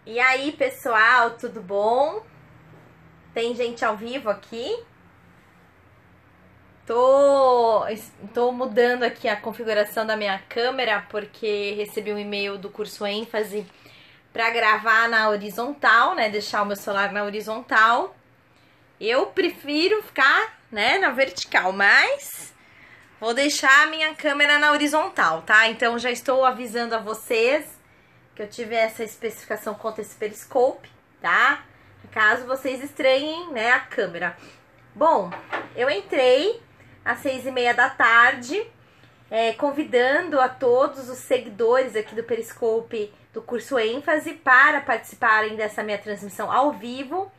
E aí, pessoal, tudo bom? Tem gente ao vivo aqui? Tô mudando aqui a configuração da minha câmera porque recebi um e-mail do curso ênfase para gravar na horizontal, né? Deixar o meu celular na horizontal. Eu prefiro ficar, né, na vertical, mas vou deixar a minha câmera na horizontal, tá? Então já estou avisando a vocês que eu tive essa especificação contra esse periscope, tá? Caso vocês estranhem, né, a câmera. Bom, eu entrei às 6h30 da tarde, convidando a todos os seguidores aqui do Periscope do curso ênfase para participarem dessa minha transmissão ao vivo.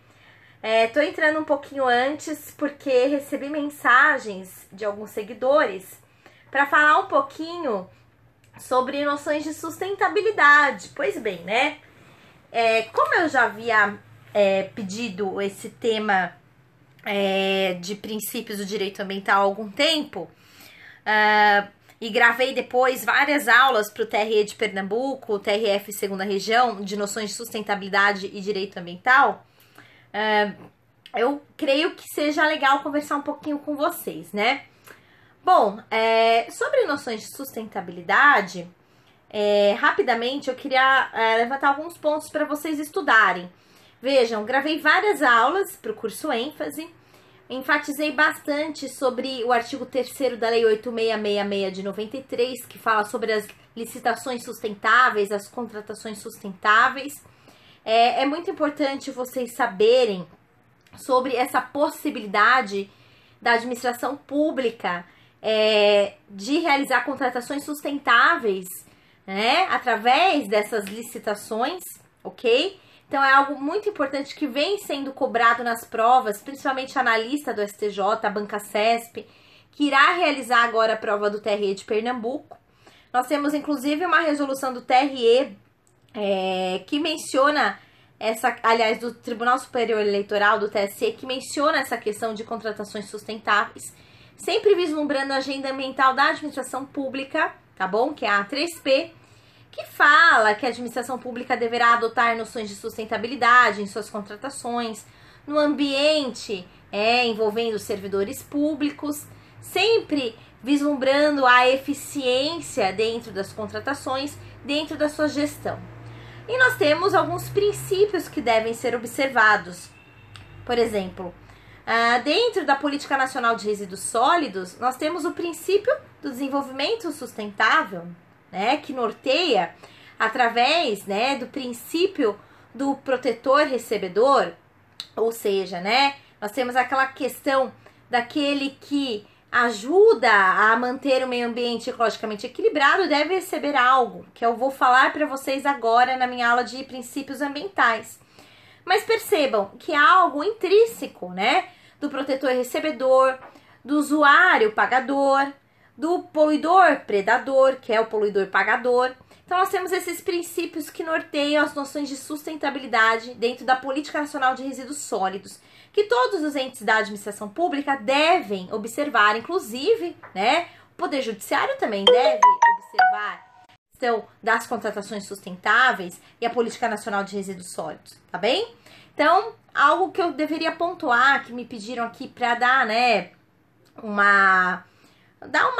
Tô entrando um pouquinho antes porque recebi mensagens de alguns seguidores para falar um pouquinho sobre noções de sustentabilidade. Pois bem, né? Como eu já havia pedido esse tema de princípios do direito ambiental há algum tempo, e gravei depois várias aulas para o TRE de Pernambuco, o TRF Segunda Região, de noções de sustentabilidade e direito ambiental, eu creio que seja legal conversar um pouquinho com vocês, né? Bom, sobre noções de sustentabilidade, rapidamente eu queria levantar alguns pontos para vocês estudarem. Vejam, gravei várias aulas para o curso ênfase, enfatizei bastante sobre o artigo 3º da Lei 8666 de 93, que fala sobre as licitações sustentáveis, as contratações sustentáveis. É muito importante vocês saberem sobre essa possibilidade da administração pública de realizar contratações sustentáveis, né, através dessas licitações, ok? Então é algo muito importante que vem sendo cobrado nas provas, principalmente a analista do STJ, a Banca CESP, que irá realizar agora a prova do TRE de Pernambuco. Nós temos inclusive uma resolução do TRE que menciona aliás, do Tribunal Superior Eleitoral, do TSE, que menciona essa questão de contratações sustentáveis, sempre vislumbrando a agenda ambiental da administração pública, tá bom? Que é a A3P, que fala que a administração pública deverá adotar noções de sustentabilidade em suas contratações, no ambiente envolvendo os servidores públicos, sempre vislumbrando a eficiência dentro das contratações, dentro da sua gestão. E nós temos alguns princípios que devem ser observados. Por exemplo, dentro da Política Nacional de Resíduos Sólidos, nós temos o princípio do desenvolvimento sustentável, né, que norteia através, né, do princípio do protetor-recebedor, ou seja, né, nós temos aquela questão daquele que ajuda a manter o meio ambiente ecologicamente equilibrado deve receber algo, que eu vou falar para vocês agora na minha aula de princípios ambientais. Mas percebam que há algo intrínseco, né, do protetor-recebedor, do usuário-pagador, do poluidor-predador, que é o poluidor-pagador. Então, nós temos esses princípios que norteiam as noções de sustentabilidade dentro da Política Nacional de Resíduos Sólidos, que todos os entes da administração pública devem observar, inclusive, né, o Poder Judiciário também deve observar a questão das contratações sustentáveis e a Política Nacional de Resíduos Sólidos, tá bem? Então, algo que eu deveria pontuar, que me pediram aqui para dar, né, uma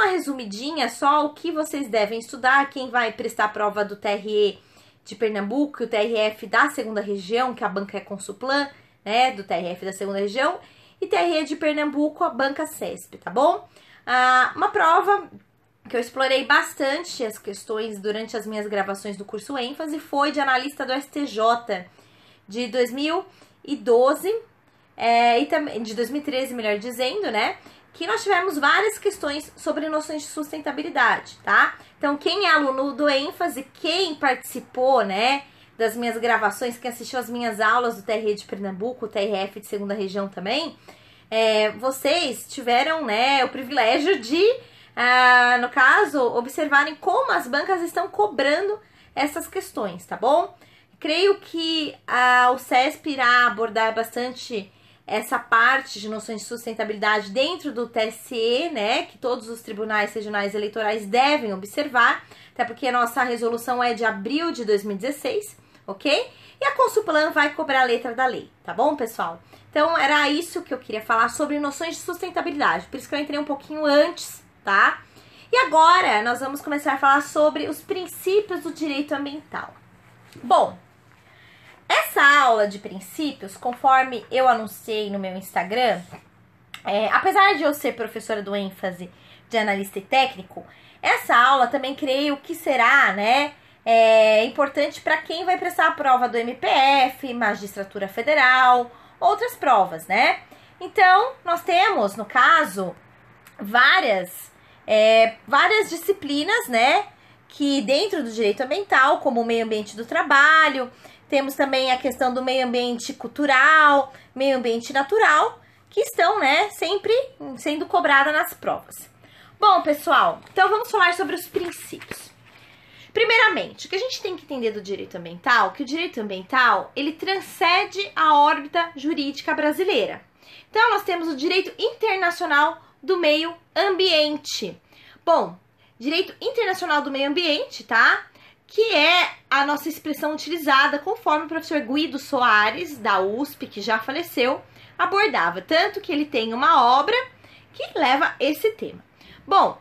resumidinha só o que vocês devem estudar, quem vai prestar a prova do TRE de Pernambuco e o TRF da segunda região, que a banca é Consuplan, né, do TRF da segunda região, e TRE de Pernambuco, a Banca CESP, tá bom? Uma prova que eu explorei bastante as questões durante as minhas gravações do curso ênfase foi de analista do STJ de 2012, e também de 2013, melhor dizendo, né? Que nós tivemos várias questões sobre noções de sustentabilidade, tá? Então, quem é aluno do ênfase, quem participou, né, das minhas gravações, quem assistiu as minhas aulas do TRE de Pernambuco, o TRF de segunda região também, vocês tiveram, né, o privilégio de, no caso, observarem como as bancas estão cobrando essas questões, tá bom? Creio que o CESP irá abordar bastante essa parte de noções de sustentabilidade dentro do TSE, né, que todos os tribunais regionais eleitorais devem observar, até porque a nossa resolução é de abril de 2016, ok? E a Consulplan vai cobrar a letra da lei, tá bom, pessoal? Então, era isso que eu queria falar sobre noções de sustentabilidade, por isso que eu entrei um pouquinho antes, tá? E agora, nós vamos começar a falar sobre os princípios do direito ambiental. Bom, essa aula de princípios, conforme eu anunciei no meu Instagram, apesar de eu ser professora do ênfase de analista e técnico, essa aula também creio que será, né, importante para quem vai prestar a prova do MPF, Magistratura Federal, outras provas, né? Então, nós temos, no caso, várias disciplinas, né, que dentro do direito ambiental, como o meio ambiente do trabalho, temos também a questão do meio ambiente cultural, meio ambiente natural, que estão, né, sempre sendo cobrada nas provas. Bom, pessoal, então vamos falar sobre os princípios. Primeiramente, o que a gente tem que entender do direito ambiental, que o direito ambiental, ele transcende a órbita jurídica brasileira. Então, nós temos o direito internacional do meio ambiente. Bom, direito internacional do meio ambiente, tá? Que é a nossa expressão utilizada conforme o professor Guido Soares, da USP, que já faleceu, abordava. Tanto que ele tem uma obra que leva esse tema. Bom,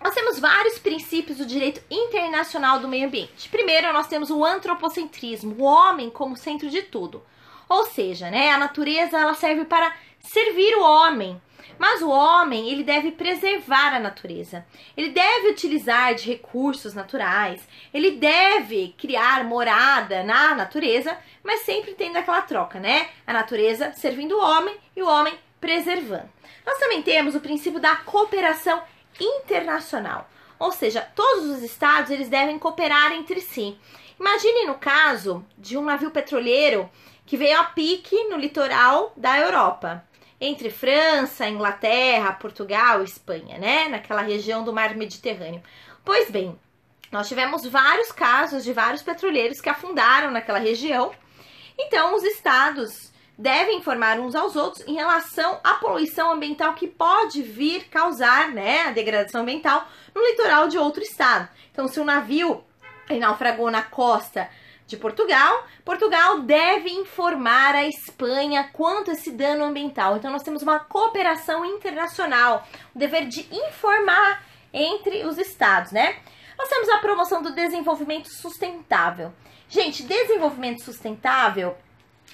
nós temos vários princípios do direito internacional do meio ambiente. Primeiro, nós temos o antropocentrismo, o homem como centro de tudo. Ou seja, né, a natureza ela serve para servir o homem. Mas o homem, ele deve preservar a natureza. Ele deve utilizar de recursos naturais. Ele deve criar morada na natureza, mas sempre tendo aquela troca, né? A natureza servindo o homem e o homem preservando. Nós também temos o princípio da cooperação internacional. Ou seja, todos os estados, eles devem cooperar entre si. Imagine no caso de um navio petroleiro que veio a pique no litoral da Europa, entre França, Inglaterra, Portugal e Espanha, né? Naquela região do mar Mediterrâneo. Pois bem, nós tivemos vários casos de vários petroleiros que afundaram naquela região. Então, os estados devem informar uns aos outros em relação à poluição ambiental que pode vir causar, né, a degradação ambiental no litoral de outro estado. Então, se o navio naufragou na costa de Portugal, Portugal deve informar a Espanha quanto a esse dano ambiental. Então, nós temos uma cooperação internacional, o dever de informar entre os estados, né? Nós temos a promoção do desenvolvimento sustentável. Gente, desenvolvimento sustentável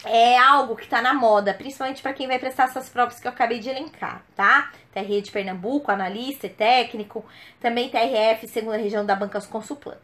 é algo que está na moda, principalmente para quem vai prestar essas provas que eu acabei de elencar, tá? TRE de Pernambuco, analista e técnico, também TRF, segunda região da Bancas Consulplan.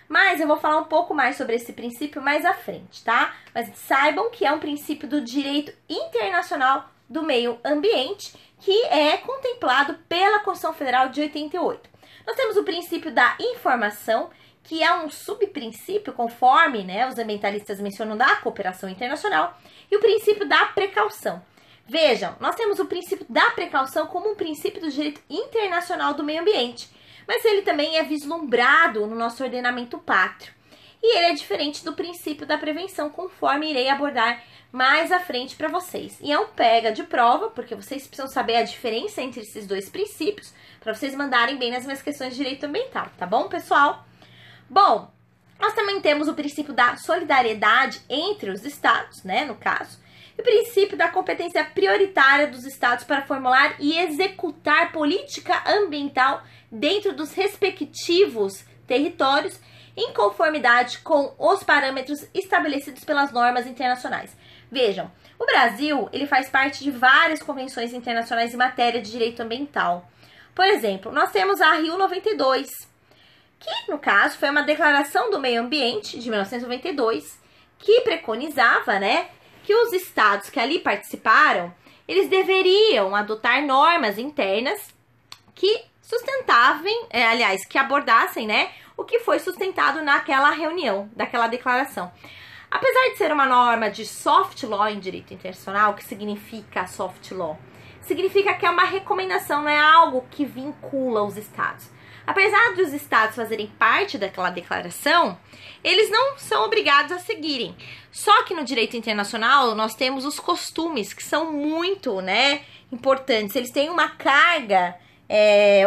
Mas eu vou falar um pouco mais sobre esse princípio mais à frente, tá? Mas saibam que é um princípio do direito internacional do meio ambiente, que é contemplado pela Constituição Federal de 88. Nós temos o princípio da informação, que é um subprincípio, conforme, né, os ambientalistas mencionam, da cooperação internacional, e o princípio da precaução. Vejam, nós temos o princípio da precaução como um princípio do direito internacional do meio ambiente, mas ele também é vislumbrado no nosso ordenamento pátrio. E ele é diferente do princípio da prevenção, conforme irei abordar mais à frente para vocês. E é um pega de prova, porque vocês precisam saber a diferença entre esses dois princípios, para vocês mandarem bem nas minhas questões de direito ambiental, tá bom, pessoal? Bom, nós também temos o princípio da solidariedade entre os estados, né, no caso, e o princípio da competência prioritária dos estados para formular e executar política ambiental dentro dos respectivos territórios, em conformidade com os parâmetros estabelecidos pelas normas internacionais. Vejam, o Brasil, ele faz parte de várias convenções internacionais em matéria de direito ambiental. Por exemplo, nós temos a Rio 92, que, no caso, foi uma declaração do meio ambiente de 1992, que preconizava, né, que os estados que ali participaram, eles deveriam adotar normas internas que que abordassem, né, o que foi sustentado naquela reunião, daquela declaração. Apesar de ser uma norma de soft law em direito internacional, o que significa soft law? Significa que é uma recomendação, não é algo que vincula os estados. Apesar de os estados fazerem parte daquela declaração, eles não são obrigados a seguirem. Só que no direito internacional nós temos os costumes, que são muito, né, importantes. Eles têm uma carga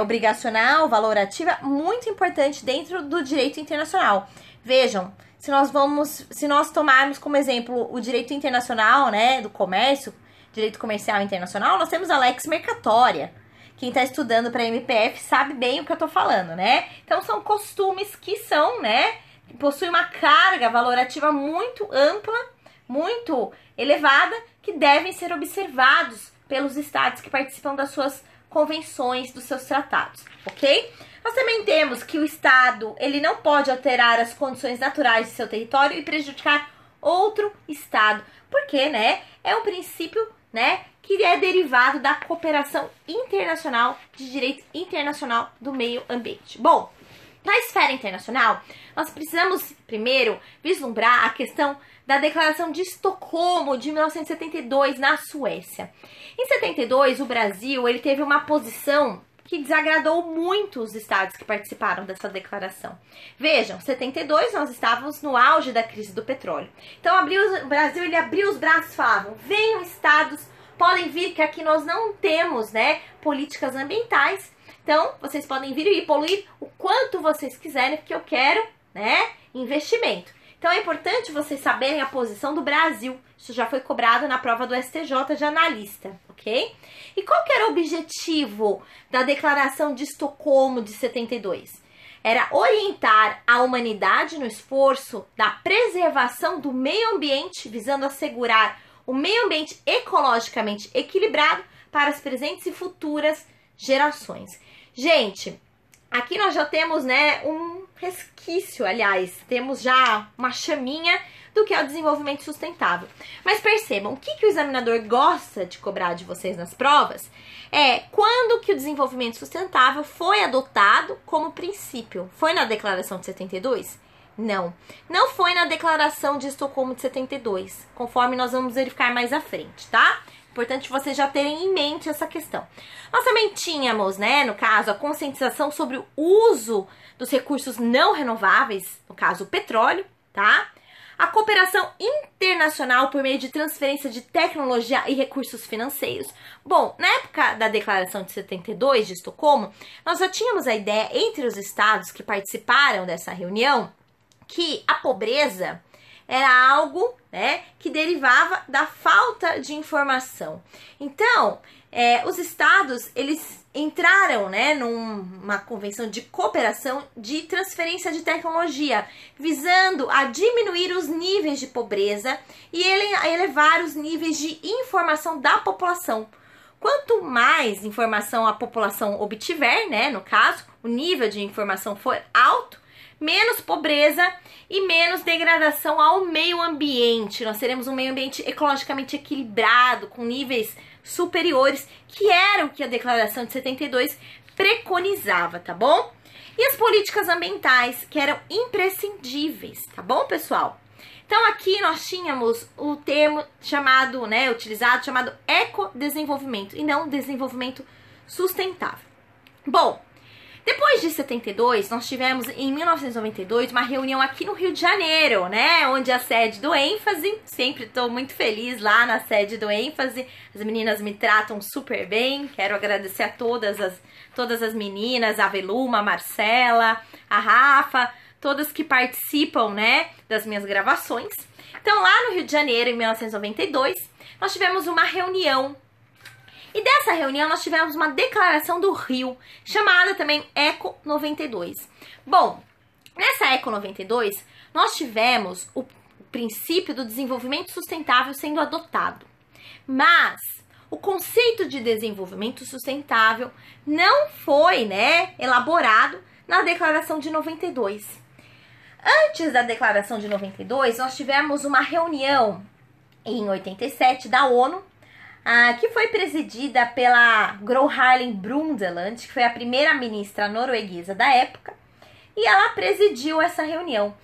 obrigacional, valorativa, muito importante dentro do direito internacional. Vejam, se nós tomarmos como exemplo o direito internacional, né, do comércio, direito comercial internacional, nós temos a Lex Mercatoria. Quem está estudando para MPF sabe bem o que eu tô falando, né? Então, são costumes que são, né, que possuem uma carga valorativa muito ampla, muito elevada, que devem ser observados pelos estados que participam das suas convenções, dos seus tratados, ok? Nós também temos que o estado, ele não pode alterar as condições naturais de seu território e prejudicar outro estado, porque, né, é um princípio, né, que é derivado da cooperação internacional de direito internacional do meio ambiente. Bom, na esfera internacional, nós precisamos primeiro vislumbrar a questão da Declaração de Estocolmo de 1972 na Suécia. Em 72, o Brasil ele teve uma posição que desagradou muito os estados que participaram dessa declaração. Vejam, em 72 nós estávamos no auge da crise do petróleo. Então o Brasil ele abriu os braços e falavam: venham estados, podem vir que aqui nós não temos, né, políticas ambientais. Então vocês podem vir e poluir o quanto vocês quiserem, porque eu quero, né, investimento. Então é importante vocês saberem a posição do Brasil. Isso já foi cobrado na prova do STJ de analista, ok? E qual que era o objetivo da Declaração de Estocolmo de 72? Era orientar a humanidade no esforço da preservação do meio ambiente, visando assegurar o meio ambiente ecologicamente equilibrado para as presentes e futuras gerações. Gente, aqui nós já temos, né, um resquício, aliás, temos já uma chaminha do que é o desenvolvimento sustentável. Mas percebam, o que o examinador gosta de cobrar de vocês nas provas é quando que o desenvolvimento sustentável foi adotado como princípio. Foi na Declaração de 72? Não. Não foi na Declaração de Estocolmo de 72, conforme nós vamos verificar mais à frente, tá? Importante vocês já terem em mente essa questão. Nós também tínhamos, né, no caso, a conscientização sobre o uso dos recursos não renováveis, no caso, o petróleo, tá? A cooperação internacional por meio de transferência de tecnologia e recursos financeiros. Bom, na época da Declaração de 72 de Estocolmo, nós já tínhamos a ideia entre os estados que participaram dessa reunião que a pobreza era algo, né, que derivava da falta de informação. Então, os estados, eles entraram, né, numa convenção de cooperação de transferência de tecnologia, visando a diminuir os níveis de pobreza e elevar os níveis de informação da população. Quanto mais informação a população obtiver, né, no caso, o nível de informação for alto, menos pobreza e menos degradação ao meio ambiente. Nós teremos um meio ambiente ecologicamente equilibrado, com níveis superiores, que era o que a Declaração de 72 preconizava, tá bom? E as políticas ambientais, que eram imprescindíveis, tá bom, pessoal? Então, aqui nós tínhamos o termo chamado, né, utilizado, chamado ecodesenvolvimento, e não desenvolvimento sustentável. Bom, depois de 72, nós tivemos em 1992 uma reunião aqui no Rio de Janeiro, né? Onde a sede do ênfase, sempre estou muito feliz lá na sede do ênfase. As meninas me tratam super bem. Quero agradecer a todas as meninas, a Veluma, a Marcela, a Rafa, todas que participam, né, das minhas gravações. Então, lá no Rio de Janeiro, em 1992, nós tivemos uma reunião. E dessa reunião nós tivemos uma declaração do Rio, chamada também ECO 92. Bom, nessa ECO 92, nós tivemos o princípio do desenvolvimento sustentável sendo adotado. Mas o conceito de desenvolvimento sustentável não foi, né, elaborado na Declaração de 92. Antes da Declaração de 92, nós tivemos uma reunião em 87 da ONU, que foi presidida pela Gro Harlem Brundtland, que foi a primeira ministra norueguesa da época, e ela presidiu essa reunião.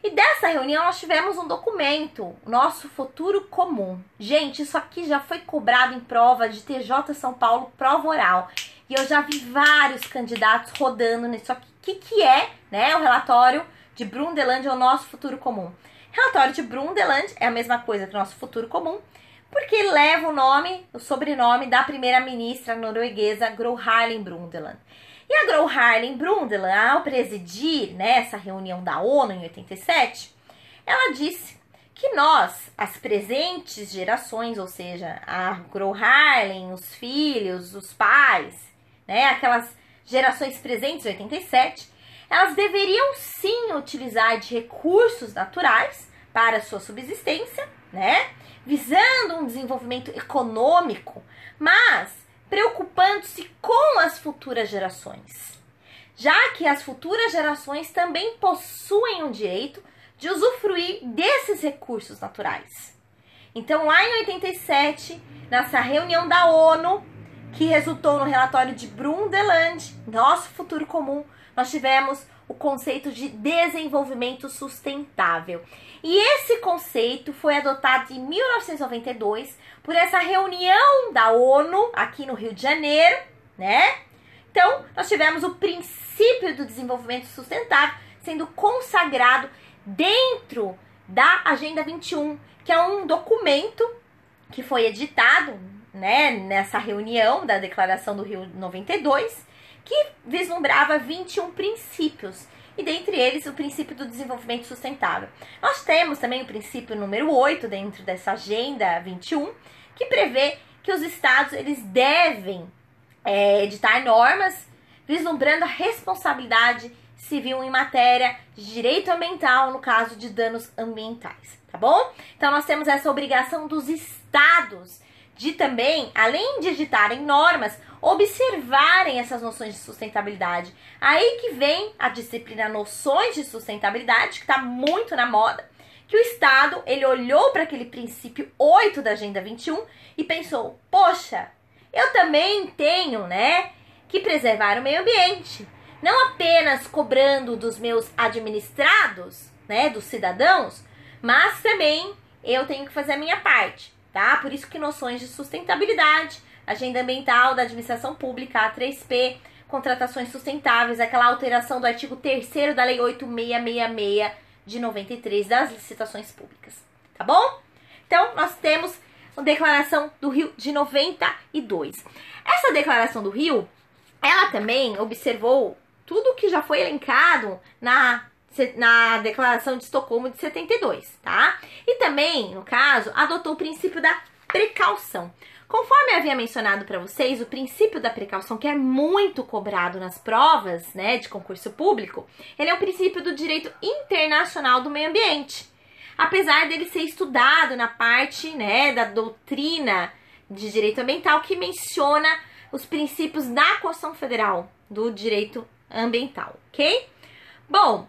E dessa reunião nós tivemos um documento, Nosso Futuro Comum. Gente, isso aqui já foi cobrado em prova de TJ São Paulo, prova oral. E eu já vi vários candidatos rodando nisso aqui. O que é, né, o relatório de Brundtland, ou Nosso Futuro Comum? O relatório de Brundtland é a mesma coisa que o Nosso Futuro Comum, porque leva o sobrenome da primeira-ministra norueguesa Gro Harlem Brundtland. E a Gro Harlem Brundtland, ao presidir, né, essa reunião da ONU em 87, ela disse que nós, as presentes gerações, ou seja, a Gro Harlem, os filhos, os pais, né, aquelas gerações presentes, 87, elas deveriam sim utilizar de recursos naturais para sua subsistência, né, visando um desenvolvimento econômico, mas preocupando-se com as futuras gerações, já que as futuras gerações também possuem o direito de usufruir desses recursos naturais. Então, lá em 87, nessa reunião da ONU, que resultou no relatório de Brundtland, Nosso Futuro Comum, nós tivemos o conceito de desenvolvimento sustentável. E esse conceito foi adotado em 1992 por essa reunião da ONU aqui no Rio de Janeiro, né? Então, nós tivemos o princípio do desenvolvimento sustentável sendo consagrado dentro da Agenda 21, que é um documento que foi editado, né, nessa reunião da Declaração do Rio 92, que vislumbrava 21 princípios, e dentre eles o princípio do desenvolvimento sustentável. Nós temos também o princípio número 8 dentro dessa Agenda 21, que prevê que os estados eles devem editar normas vislumbrando a responsabilidade civil em matéria de direito ambiental no caso de danos ambientais, tá bom? Então nós temos essa obrigação dos estados de também, além de editarem normas, observarem essas noções de sustentabilidade. Aí que vem a disciplina Noções de Sustentabilidade, que está muito na moda, que o Estado, ele olhou para aquele princípio 8 da Agenda 21 e pensou, poxa, eu também tenho, né, que preservar o meio ambiente. Não apenas cobrando dos meus administrados, né, dos cidadãos, mas também eu tenho que fazer a minha parte, tá? Por isso que noções de sustentabilidade, agenda ambiental da administração pública, A3P, contratações sustentáveis, aquela alteração do artigo 3º da Lei 8666 de 93 das licitações públicas, tá bom? Então, nós temos a Declaração do Rio de 92. Essa Declaração do Rio, ela também observou tudo que já foi elencado na Declaração de Estocolmo de 72, tá? E também, no caso, adotou o princípio da precaução. Conforme eu havia mencionado para vocês, o princípio da precaução, que é muito cobrado nas provas, né, de concurso público, ele é um princípio do direito internacional do meio ambiente. Apesar dele ser estudado na parte, né, da doutrina de direito ambiental, que menciona os princípios da Constituição Federal do direito ambiental, ok? Bom,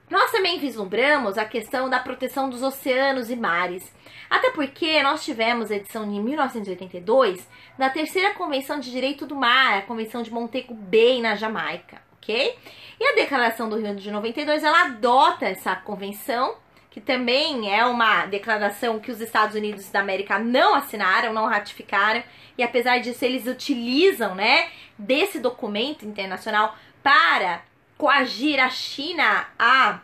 nós também vislumbramos a questão da proteção dos oceanos e mares, até porque nós tivemos a edição de 1982 da terceira Convenção de Direito do Mar, a Convenção de Montego Bay, na Jamaica, ok? E a Declaração do Rio de 92, ela adota essa convenção, que também é uma declaração que os Estados Unidos da América não assinaram, não ratificaram, e apesar disso eles utilizam, né, desse documento internacional para coagir a China a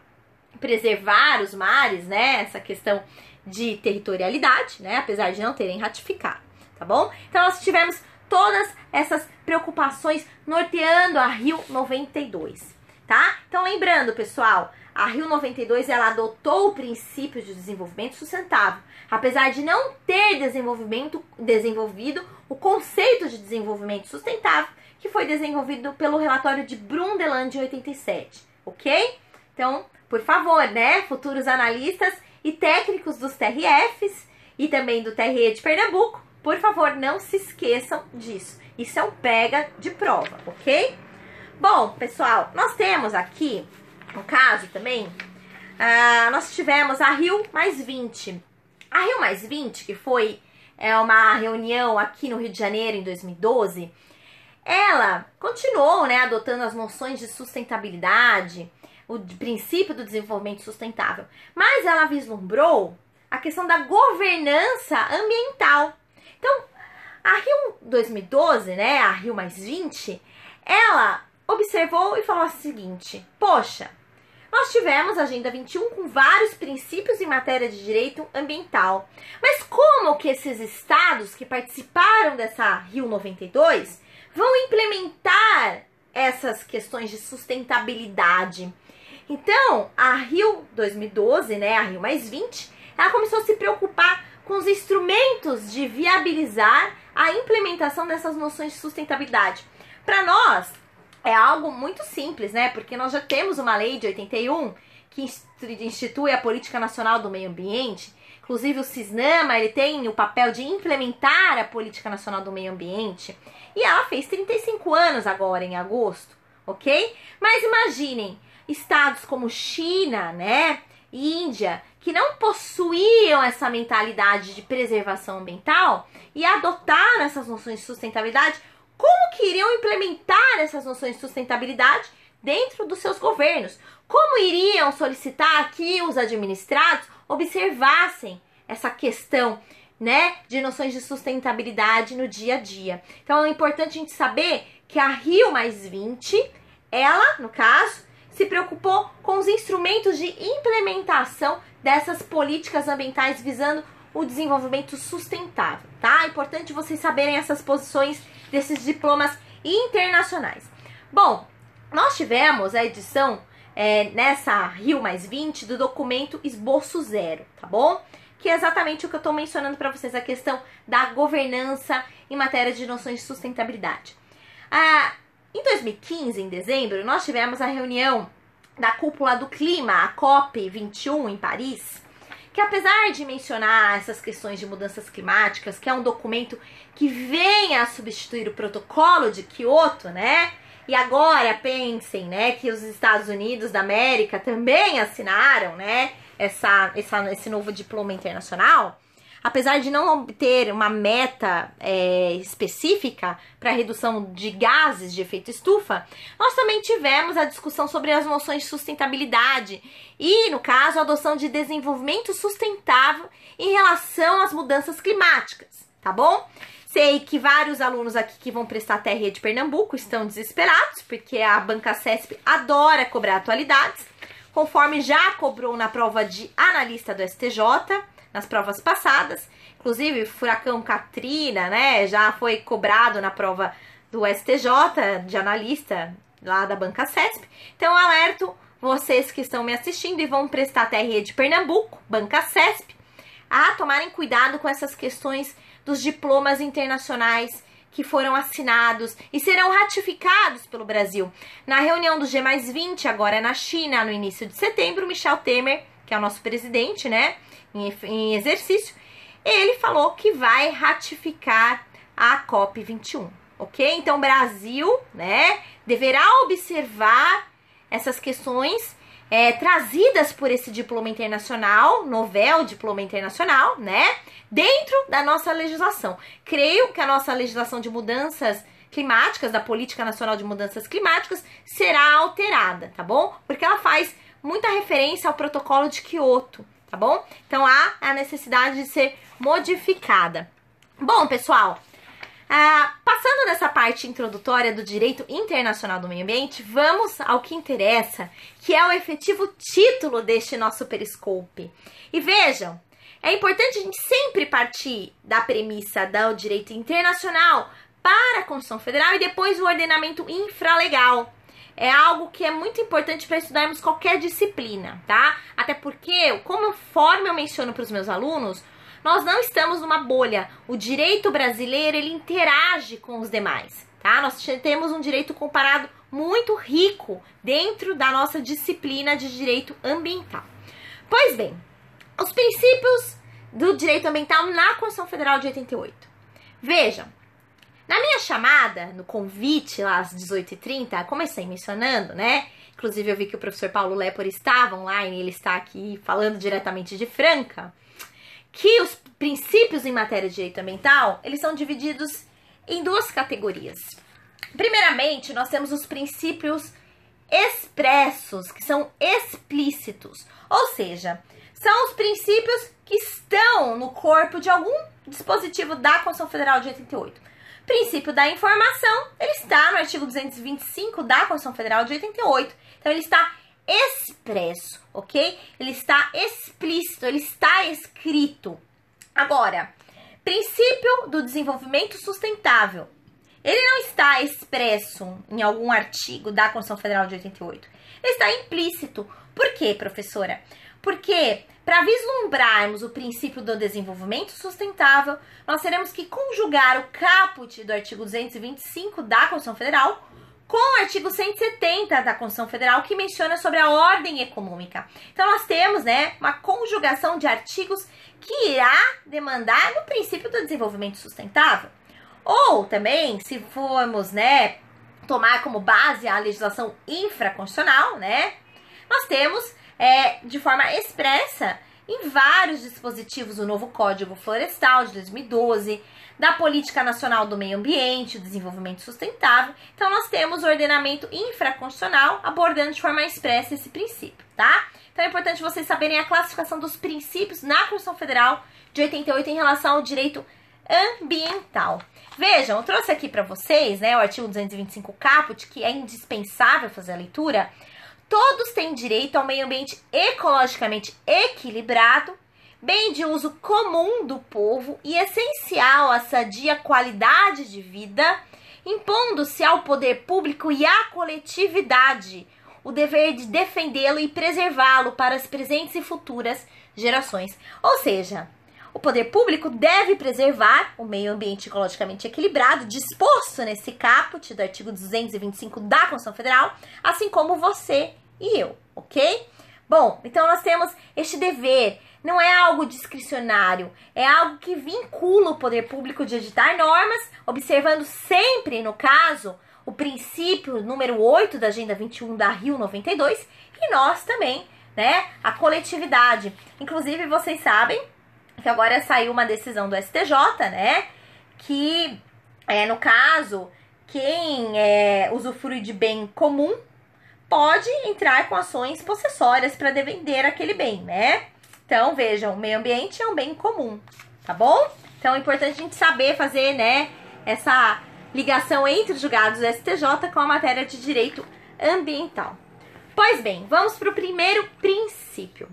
preservar os mares, né, essa questão de territorialidade, né, apesar de não terem ratificado, tá bom? Então nós tivemos todas essas preocupações norteando a Rio 92, tá? Então lembrando, pessoal, a Rio 92 ela adotou o princípio de desenvolvimento sustentável, apesar de não ter desenvolvido o conceito de desenvolvimento sustentável, que foi desenvolvido pelo relatório de Brundtland de 87, ok? Então, por favor, né, futuros analistas e técnicos dos TRFs e também do TRE de Pernambuco, por favor, não se esqueçam disso. Isso é um pega de prova, ok? Bom, pessoal, nós temos aqui, no caso também, nós tivemos a Rio Mais 20. A Rio Mais 20, que foi uma reunião aqui no Rio de Janeiro em 2012, ela continuou, né, adotando as noções de sustentabilidade, o princípio do desenvolvimento sustentável, mas ela vislumbrou a questão da governança ambiental. Então, a Rio 2012, né, a Rio Mais 20, ela observou e falou o seguinte, poxa, nós tivemos a Agenda 21 com vários princípios em matéria de direito ambiental, mas como que esses estados que participaram dessa Rio 92 vão implementar essas questões de sustentabilidade? Então, a Rio 2012, né, a Rio+20, ela começou a se preocupar com os instrumentos de viabilizar a implementação dessas noções de sustentabilidade. Para nós, é algo muito simples, né? Porque nós já temos uma lei de 81 que institui a Política Nacional do Meio Ambiente. Inclusive, o CISNAMA, ele tem o papel de implementar a Política Nacional do Meio Ambiente. E ela fez 35 anos agora, em agosto, ok? Mas imaginem, estados como China, né, Índia, que não possuíam essa mentalidade de preservação ambiental e adotaram essas noções de sustentabilidade, como que iriam implementar essas noções de sustentabilidade dentro dos seus governos? Como iriam solicitar que os administrados observassem essa questão, né, de noções de sustentabilidade no dia a dia? Então é importante a gente saber que a Rio+20, ela, no caso, se preocupou com os instrumentos de implementação dessas políticas ambientais visando o desenvolvimento sustentável, tá? É importante vocês saberem essas posições desses diplomas internacionais. Bom, nós tivemos a edição nessa Rio+20 do documento Esboço Zero, tá bom? Que é exatamente o que eu estou mencionando para vocês, a questão da governança em matéria de noções de sustentabilidade. Em 2015, em dezembro, nós tivemos a reunião da Cúpula do Clima, a COP21 em Paris, que apesar de mencionar essas questões de mudanças climáticas, que é um documento que vem a substituir o protocolo de Kyoto, né? E agora pensem, né, que os Estados Unidos da América também assinaram, né, esse novo diploma internacional. Apesar de não obter uma meta específica para redução de gases de efeito estufa, nós também tivemos a discussão sobre as noções de sustentabilidade e, no caso, a adoção de desenvolvimento sustentável em relação às mudanças climáticas, tá bom? Sei que vários alunos aqui que vão prestar TRE de Pernambuco estão desesperados, porque a Banca CESP adora cobrar atualidades, conforme já cobrou na prova de analista do STJ, nas provas passadas. Inclusive, furacão Katrina, né, já foi cobrado na prova do STJ, de analista lá da Banca CESP. Então, alerto vocês que estão me assistindo e vão prestar TRE de Pernambuco, Banca CESP, a tomarem cuidado com essas questões dos diplomas internacionais que foram assinados e serão ratificados pelo Brasil. Na reunião do G+20, agora na China, no início de setembro, Michel Temer, que é o nosso presidente, né, em exercício, ele falou que vai ratificar a COP21, ok? Então, o Brasil, né, deverá observar essas questões trazidas por esse diploma internacional, novel diploma internacional, né, dentro da nossa legislação. Creio que a nossa legislação de mudanças climáticas, da Política Nacional de Mudanças Climáticas, será alterada, tá bom? Porque ela faz muita referência ao protocolo de Kyoto, tá bom? Então, há a necessidade de ser modificada. Bom, pessoal, passando dessa parte introdutória do direito internacional do meio ambiente, vamos ao que interessa, que é o efetivo título deste nosso Periscope. E vejam, é importante a gente sempre partir da premissa do direito internacional para a Constituição Federal e depois o ordenamento infralegal. É algo que é muito importante para estudarmos qualquer disciplina, tá? Até porque, conforme eu menciono para os meus alunos, nós não estamos numa bolha. O direito brasileiro, ele interage com os demais, tá? Nós temos um direito comparado muito rico dentro da nossa disciplina de direito ambiental. Pois bem, os princípios do direito ambiental na Constituição Federal de 88. Vejam, na minha chamada, no convite lá às 18h30, comecei mencionando, né? Inclusive eu vi que o professor Paulo Lepor estava online, ele está aqui falando diretamente de Franca, que os princípios em matéria de direito ambiental, eles são divididos em duas categorias. Primeiramente, nós temos os princípios expressos, que são explícitos, ou seja, são os princípios que estão no corpo de algum dispositivo da Constituição Federal de 88. O princípio da informação, ele está no artigo 225 da Constituição Federal de 88. Então, ele está expresso, ok? Ele está explícito, ele está escrito. Agora, princípio do desenvolvimento sustentável. Ele não está expresso em algum artigo da Constituição Federal de 88. Ele está implícito. Por quê, professora? Porque para vislumbrarmos o princípio do desenvolvimento sustentável, nós teremos que conjugar o caput do artigo 225 da Constituição Federal com o artigo 170 da Constituição Federal, que menciona sobre a ordem econômica. Então, nós temos, né, uma conjugação de artigos que irá demandar no princípio do desenvolvimento sustentável. Ou também, se formos, né, tomar como base a legislação infraconstitucional, né, nós temos, de forma expressa, em vários dispositivos do novo Código Florestal de 2012, da Política Nacional do Meio Ambiente, do Desenvolvimento Sustentável. Então, nós temos o ordenamento infraconstitucional abordando de forma expressa esse princípio, tá? Então, é importante vocês saberem a classificação dos princípios na Constituição Federal de 88 em relação ao direito ambiental. Vejam, eu trouxe aqui para vocês, né, o artigo 225 caput, que é indispensável fazer a leitura. Todos têm direito ao meio ambiente ecologicamente equilibrado, bem de uso comum do povo e essencial à sadia qualidade de vida, impondo-se ao poder público e à coletividade o dever de defendê-lo e preservá-lo para as presentes e futuras gerações. Ou seja, o poder público deve preservar o meio ambiente ecologicamente equilibrado, disposto nesse caput do artigo 225 da Constituição Federal, assim como você e eu, ok? Bom, então nós temos este dever. Não é algo discricionário, é algo que vincula o poder público de editar normas, observando sempre, no caso, o princípio número 8 da Agenda 21 da Rio 92, e nós também, né, a coletividade. Inclusive, vocês sabem que agora saiu uma decisão do STJ, né, que, no caso, quem usufrui de bem comum pode entrar com ações possessórias para defender aquele bem, né? Então, vejam, o meio ambiente é um bem comum, tá bom? Então, é importante a gente saber fazer, né, essa ligação entre os julgados do STJ com a matéria de direito ambiental. Pois bem, vamos para o primeiro princípio.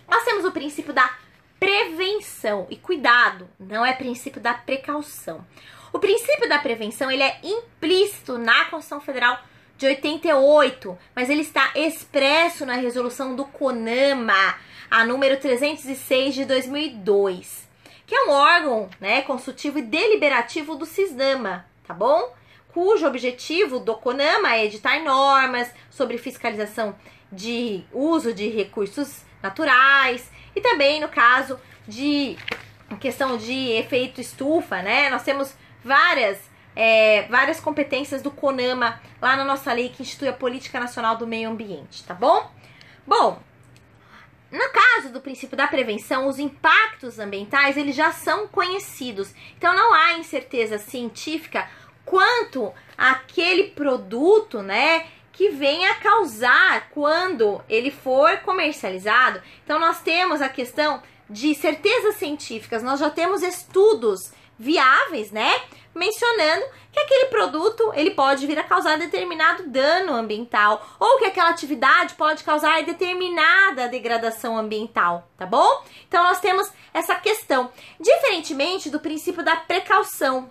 Nós temos o princípio da prevenção. E cuidado, não é princípio da precaução. O princípio da prevenção, ele é implícito na Constituição Federal de 88, mas ele está expresso na resolução do CONAMA, a número 306 de 2002, que é um órgão, né, consultivo e deliberativo do CISNAMA, tá bom? Cujo objetivo do CONAMA é editar normas sobre fiscalização de uso de recursos naturais e também, no caso de questão de efeito estufa, né? Nós temos várias competências do CONAMA lá na nossa lei que institui a Política Nacional do Meio Ambiente, tá bom? Bom, no caso do princípio da prevenção, os impactos ambientais, eles já são conhecidos. Então, não há incerteza científica quanto àquele produto, né, que venha a causar quando ele for comercializado. Então, nós temos a questão de certezas científicas. Nós já temos estudos viáveis, né, mencionando que aquele produto ele pode vir a causar determinado dano ambiental ou que aquela atividade pode causar determinada degradação ambiental, tá bom? Então, nós temos essa questão, diferentemente do princípio da precaução.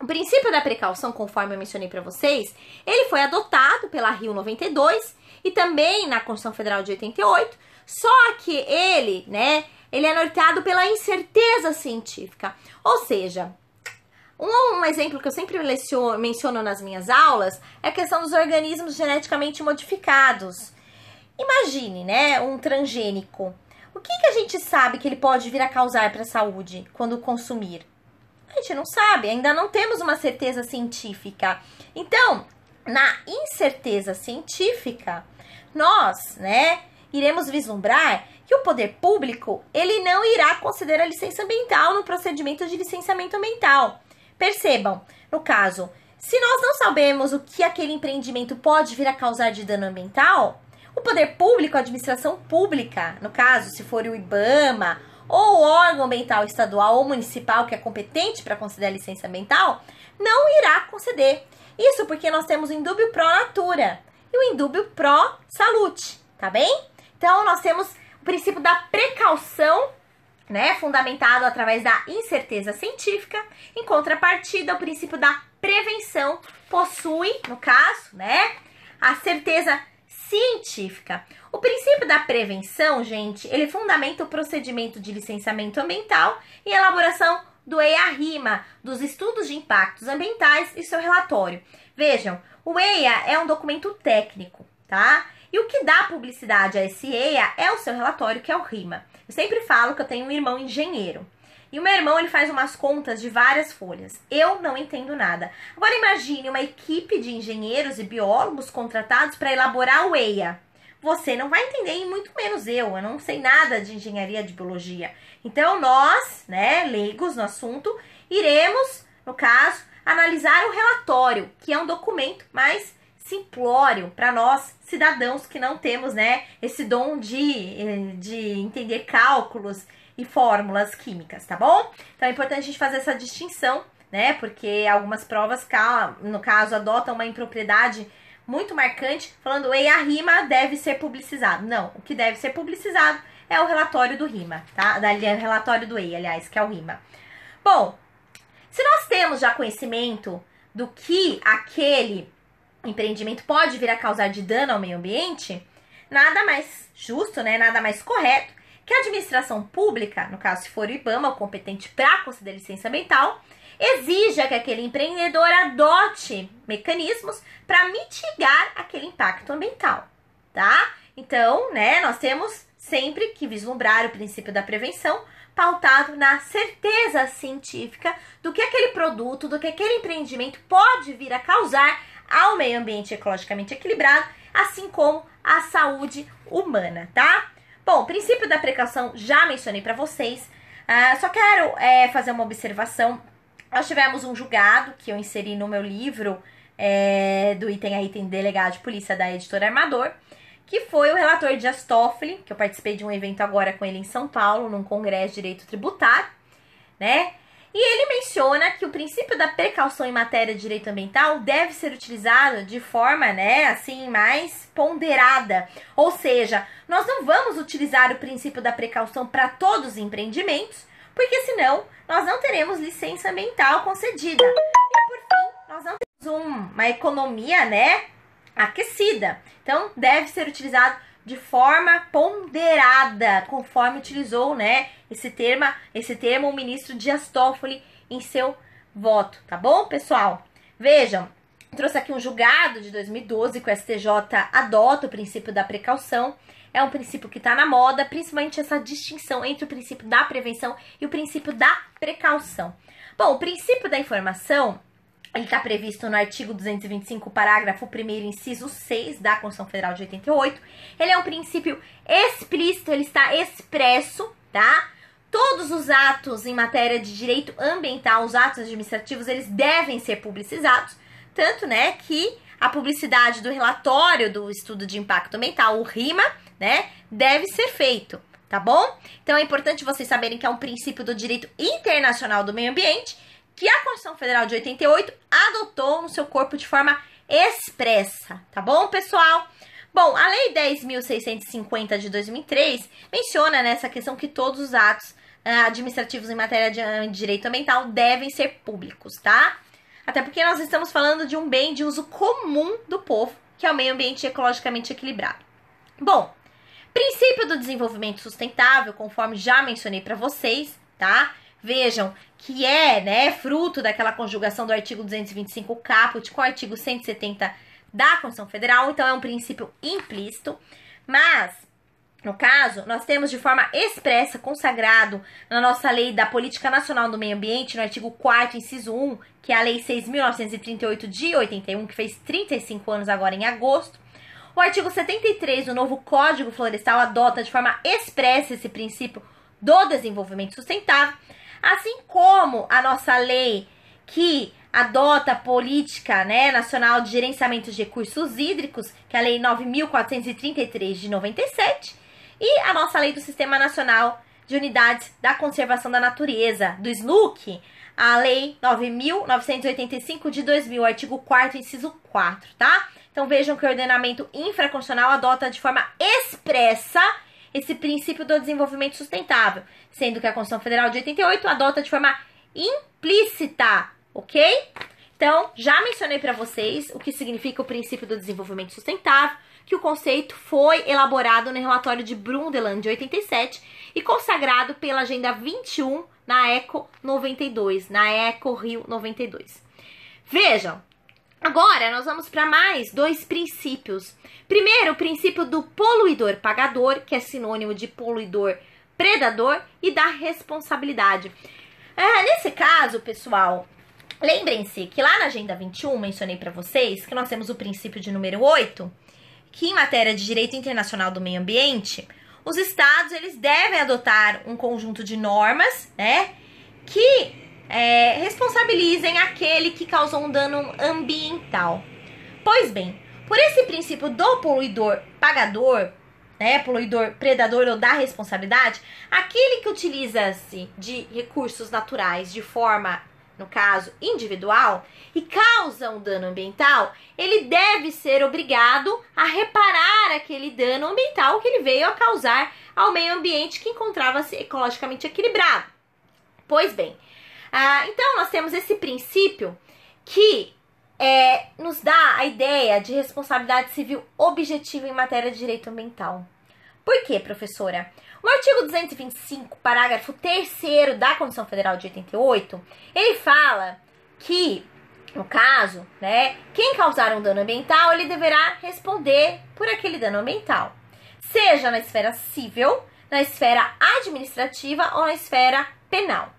O princípio da precaução, conforme eu mencionei para vocês, ele foi adotado pela Rio 92 e também na Constituição Federal de 88, só que ele, né, ele é norteado pela incerteza científica, ou seja, um exemplo que eu sempre menciono nas minhas aulas é a questão dos organismos geneticamente modificados. Imagine, né, um transgênico. O que a gente sabe que ele pode vir a causar para a saúde quando consumir? A gente não sabe, ainda não temos uma certeza científica. Então, na incerteza científica, nós, né, iremos vislumbrar que o poder público, ele não irá considerar licença ambiental no procedimento de licenciamento ambiental. Percebam, no caso, se nós não sabemos o que aquele empreendimento pode vir a causar de dano ambiental, o poder público, a administração pública, no caso, se for o IBAMA, ou o órgão ambiental estadual ou municipal que é competente para conceder a licença ambiental, não irá conceder. Isso porque nós temos o indúbio pro natura e o indúbio pro saúde, tá bem? Então, nós temos o princípio da precaução, né, fundamentado através da incerteza científica. Em contrapartida, o princípio da prevenção possui, no caso, né, a certeza científica. O princípio da prevenção, gente, ele fundamenta o procedimento de licenciamento ambiental e elaboração do EIA-RIMA, dos estudos de impactos ambientais e seu relatório. Vejam, o EIA é um documento técnico, tá? E o que dá publicidade a esse EIA é o seu relatório, que é o RIMA. Eu sempre falo que eu tenho um irmão engenheiro. E o meu irmão, ele faz umas contas de várias folhas. Eu não entendo nada. Agora imagine uma equipe de engenheiros e biólogos contratados para elaborar o EIA. Você não vai entender, e muito menos eu não sei nada de engenharia de biologia. Então nós, né, leigos no assunto, iremos, no caso, analisar o relatório, que é um documento mais simplório para nós, cidadãos que não temos, né, esse dom de entender cálculos e fórmulas químicas, tá bom? Então é importante a gente fazer essa distinção, né, porque algumas provas, no caso, adotam uma impropriedade muito marcante, falando EIA-RIMA deve ser publicizado. Não, o que deve ser publicizado é o relatório do RIMA, tá? O relatório do EIA, aliás, que é o RIMA. Bom, se nós temos já conhecimento do que aquele empreendimento pode vir a causar de dano ao meio ambiente, nada mais justo, né, nada mais correto que a administração pública, no caso se for o IBAMA, o competente para conceder licença ambiental, exija que aquele empreendedor adote mecanismos para mitigar aquele impacto ambiental, tá? Então, né, nós temos sempre que vislumbrar o princípio da prevenção pautado na certeza científica do que aquele produto, do que aquele empreendimento pode vir a causar ao meio ambiente ecologicamente equilibrado, assim como à saúde humana, tá? Bom, o princípio da precaução já mencionei para vocês, só quero fazer uma observação. Nós tivemos um julgado que eu inseri no meu livro, do Item a Item Delegado de Polícia da Editora Armador, que foi o relator Dias Toffoli, que eu participei de um evento agora com ele em São Paulo, num congresso de direito tributário, né? E ele menciona que o princípio da precaução em matéria de direito ambiental deve ser utilizado de forma, né, assim, mais ponderada. Ou seja, nós não vamos utilizar o princípio da precaução para todos os empreendimentos, porque senão nós não teremos licença ambiental concedida. E por fim, nós não temos uma economia, né, aquecida. Então, deve ser utilizado de forma ponderada, conforme utilizou, né, esse termo o ministro Dias Toffoli em seu voto, tá bom, pessoal? Vejam, trouxe aqui um julgado de 2012 que o STJ adota o princípio da precaução. É um princípio que está na moda, principalmente essa distinção entre o princípio da prevenção e o princípio da precaução. Bom, o princípio da informação, ele está previsto no artigo 225, parágrafo 1º, inciso 6 da Constituição Federal de 88. Ele é um princípio explícito, ele está expresso, tá? Todos os atos em matéria de direito ambiental, os atos administrativos, eles devem ser publicizados, tanto, né, que a publicidade do relatório do estudo de impacto ambiental, o RIMA, né, deve ser feito, tá bom? Então é importante vocês saberem que é um princípio do direito internacional do meio ambiente que a Constituição Federal de 88 adotou no seu corpo de forma expressa, tá bom, pessoal? Bom, a Lei 10.650 de 2003 menciona nessa questão que todos os atos administrativos em matéria de direito ambiental devem ser públicos, tá? Até porque nós estamos falando de um bem de uso comum do povo, que é o meio ambiente ecologicamente equilibrado. Bom, princípio do desenvolvimento sustentável, conforme já mencionei para vocês, tá? Vejam que é, né, fruto daquela conjugação do artigo 225 caput com o artigo 170 da Constituição Federal, então é um princípio implícito, mas, no caso, nós temos de forma expressa, consagrado na nossa Lei da Política Nacional do Meio Ambiente, no artigo 4º, inciso 1, que é a Lei 6.938 de 81, que fez 35 anos agora em agosto. O artigo 73 do novo Código Florestal adota de forma expressa esse princípio do desenvolvimento sustentável, assim como a nossa lei que adota a política, né, nacional de gerenciamento de recursos hídricos, que é a Lei 9.433 de 97, e a nossa Lei do Sistema Nacional de Unidades da Conservação da Natureza, do SNUC, a Lei 9.985 de 2000, artigo 4º, inciso 4, tá? Então vejam que o ordenamento infraconstitucional adota de forma expressa esse princípio do desenvolvimento sustentável, sendo que a Constituição Federal de 88 adota de forma implícita, ok? Então, já mencionei para vocês o que significa o princípio do desenvolvimento sustentável, que o conceito foi elaborado no relatório de Brundtland de 87 e consagrado pela Agenda 21 na ECO 92, na ECO Rio 92. Vejam, agora nós vamos para mais 2 princípios. Primeiro, o princípio do poluidor pagador, que é sinônimo de poluidor predador, e da responsabilidade. Nesse caso, pessoal, lembrem-se que lá na Agenda 21, mencionei para vocês, que nós temos o princípio de número 8, que em matéria de direito internacional do meio ambiente, os estados eles devem adotar um conjunto de normas, né, que responsabilizem aquele que causou um dano ambiental. Pois bem, por esse princípio do poluidor pagador, né, poluidor predador ou da responsabilidade, aquele que utiliza-se de recursos naturais de forma, no caso, individual, e causa um dano ambiental, ele deve ser obrigado a reparar aquele dano ambiental que ele veio a causar ao meio ambiente que encontrava-se ecologicamente equilibrado. Pois bem, então nós temos esse princípio que nos dá a ideia de responsabilidade civil objetiva em matéria de direito ambiental. Por quê, professora? O artigo 225, parágrafo 3º da Constituição Federal de 88, ele fala que, no caso, né, quem causar um dano ambiental, ele deverá responder por aquele dano ambiental, seja na esfera civil, na esfera administrativa ou na esfera penal.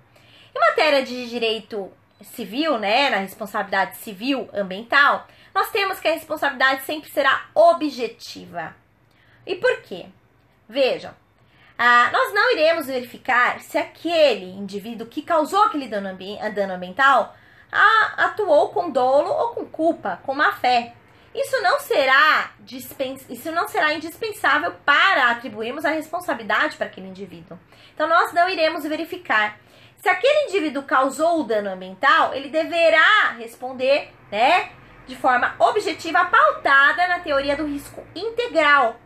Em matéria de direito civil, né, na responsabilidade civil ambiental, nós temos que a responsabilidade sempre será objetiva. E por quê? Vejam, nós não iremos verificar se aquele indivíduo que causou aquele dano ambiental atuou com dolo ou com culpa, com má fé. Isso não será indispensável para atribuirmos a responsabilidade para aquele indivíduo. Então, nós não iremos verificar. Se aquele indivíduo causou o dano ambiental, ele deverá responder, né, de forma objetiva, pautada na teoria do risco integral.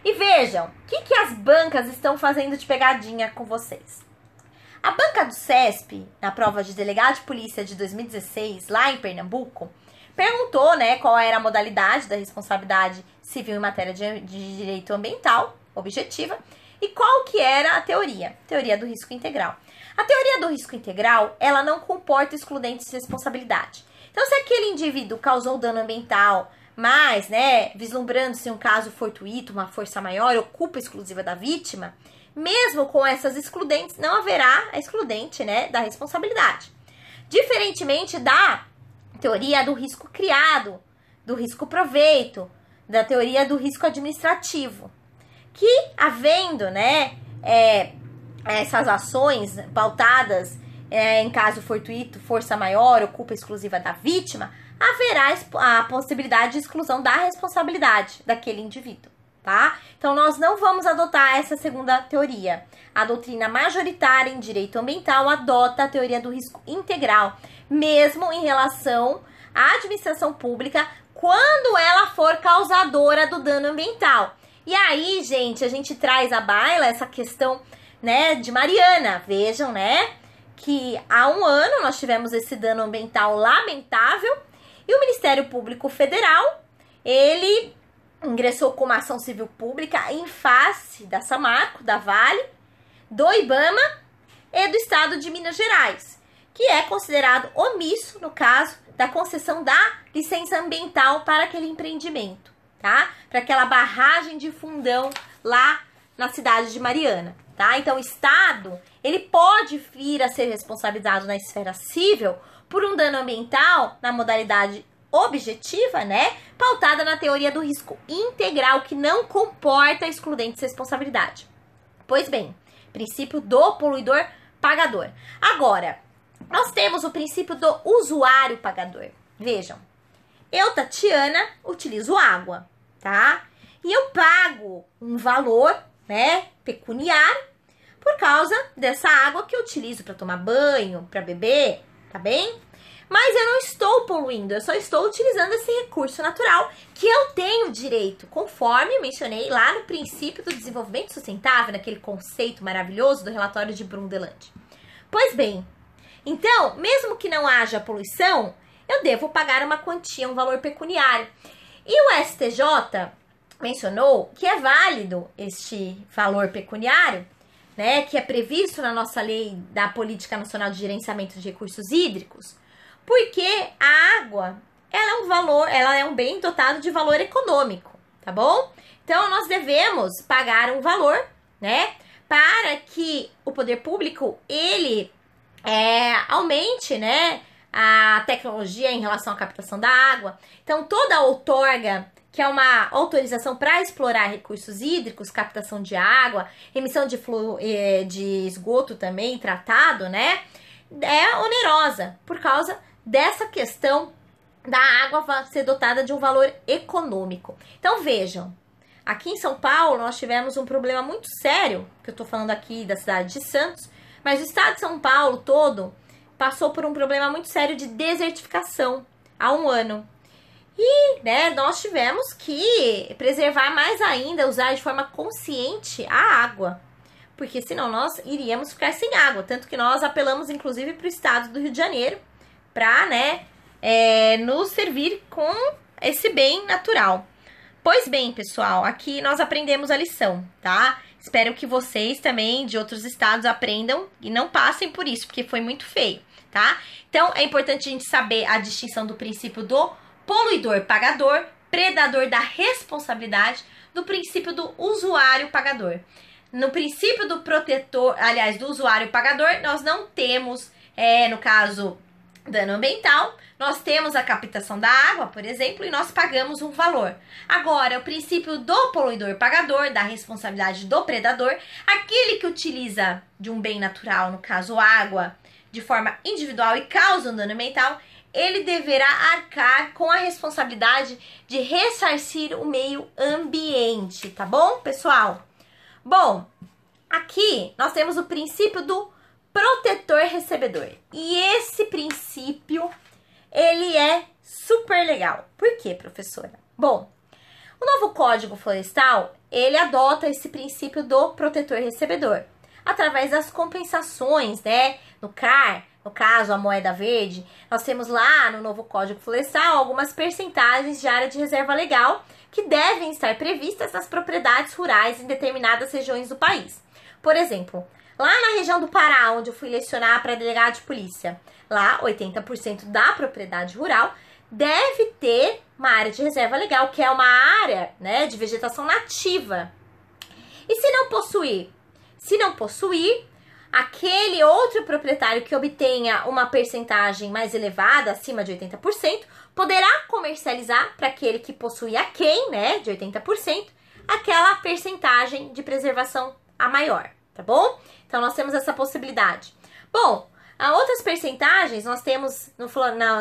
E vejam, o que as bancas estão fazendo de pegadinha com vocês? A banca do CESP, na prova de delegado de polícia de 2016, lá em Pernambuco, perguntou, né, qual era a modalidade da responsabilidade civil em matéria de direito ambiental, objetiva, e qual que era a teoria do risco integral. A teoria do risco integral, ela não comporta excludentes de responsabilidade. Então, se aquele indivíduo causou dano ambiental, mas, né, vislumbrando-se um caso fortuito, uma força maior ou culpa exclusiva da vítima, mesmo com essas excludentes, não haverá a excludente, né, da responsabilidade. Diferentemente da teoria do risco criado, do risco proveito, da teoria do risco administrativo, que havendo, né, essas ações pautadas em caso fortuito, força maior ou culpa exclusiva da vítima, haverá a possibilidade de exclusão da responsabilidade daquele indivíduo, tá? Então, nós não vamos adotar essa segunda teoria. A doutrina majoritária em direito ambiental adota a teoria do risco integral, mesmo em relação à administração pública, quando ela for causadora do dano ambiental. E aí, gente, a gente traz à baila essa questão, né, de Mariana. Vejam, né, que há um ano nós tivemos esse dano ambiental lamentável e o Ministério Público Federal, ele ingressou com uma ação civil pública em face da Samarco, da Vale, do IBAMA e do Estado de Minas Gerais, que é considerado omisso no caso da concessão da licença ambiental para aquele empreendimento, tá? Para aquela barragem de Fundão lá na cidade de Mariana, tá? Então, o Estado, ele pode vir a ser responsabilizado na esfera civil por um dano ambiental na modalidade objetiva, né? Pautada na teoria do risco integral, que não comporta excludentes de responsabilidade. Pois bem, princípio do poluidor pagador. Agora, nós temos o princípio do usuário pagador. Vejam, eu, Tatiana, utilizo água, tá? E eu pago um valor, né, pecuniário, por causa dessa água que eu utilizo para tomar banho, para beber, tá bem? Mas eu não estou poluindo, eu só estou utilizando esse recurso natural que eu tenho direito, conforme mencionei lá no princípio do desenvolvimento sustentável, naquele conceito maravilhoso do relatório de Brundtland. Pois bem, então, mesmo que não haja poluição, eu devo pagar uma quantia, um valor pecuniário. E o STJ, mencionou que é válido este valor pecuniário, né, que é previsto na nossa lei da Política Nacional de Gerenciamento de Recursos Hídricos, porque a água, ela é um valor, ela é um bem dotado de valor econômico, tá bom? Então, nós devemos pagar um valor, né, para que o poder público, ele aumente, né, a tecnologia em relação à captação da água. Então, toda outorga, que é uma autorização para explorar recursos hídricos, captação de água, emissão de esgoto também tratado, né, é onerosa por causa dessa questão da água ser dotada de um valor econômico. Então, vejam, aqui em São Paulo nós tivemos um problema muito sério, que eu estou falando aqui da cidade de Santos, mas o estado de São Paulo todo passou por um problema muito sério de desertificação há um ano. E, né, nós tivemos que preservar mais ainda, usar de forma consciente a água, porque senão nós iríamos ficar sem água. Tanto que nós apelamos, inclusive, para o estado do Rio de Janeiro para, né, nos servir com esse bem natural. Pois bem, pessoal, aqui nós aprendemos a lição, tá? Espero que vocês também de outros estados aprendam e não passem por isso, porque foi muito feio, tá? Então, é importante a gente saber a distinção do princípio do poluidor-pagador, predador da responsabilidade, do princípio do usuário-pagador. No princípio do protetor, aliás, do usuário-pagador, nós não temos, no caso, dano ambiental, nós temos a captação da água, por exemplo, e nós pagamos um valor. Agora, o princípio do poluidor-pagador, da responsabilidade do predador, aquele que utiliza de um bem natural, no caso água, de forma individual e causa um dano ambiental, ele deverá arcar com a responsabilidade de ressarcir o meio ambiente, tá bom, pessoal? Bom, aqui nós temos o princípio do protetor-recebedor. E esse princípio, ele é super legal. Por quê, professora? Bom, o novo Código Florestal, ele adota esse princípio do protetor-recebedor, através das compensações, né, no CAR, no caso, a moeda verde, nós temos lá no novo Código Florestal algumas percentagens de área de reserva legal que devem estar previstas nas propriedades rurais em determinadas regiões do país. Por exemplo, lá na região do Pará, onde eu fui lecionar para delegado de polícia, lá 80% da propriedade rural deve ter uma área de reserva legal, que é uma área, né, de vegetação nativa. E se não possuir? Se não possuir, aquele outro proprietário que obtenha uma percentagem mais elevada, acima de 80%, poderá comercializar para aquele que possui aquém, né, de 80%, aquela percentagem de preservação a maior, tá bom? Então, nós temos essa possibilidade. Bom, outras percentagens, nós temos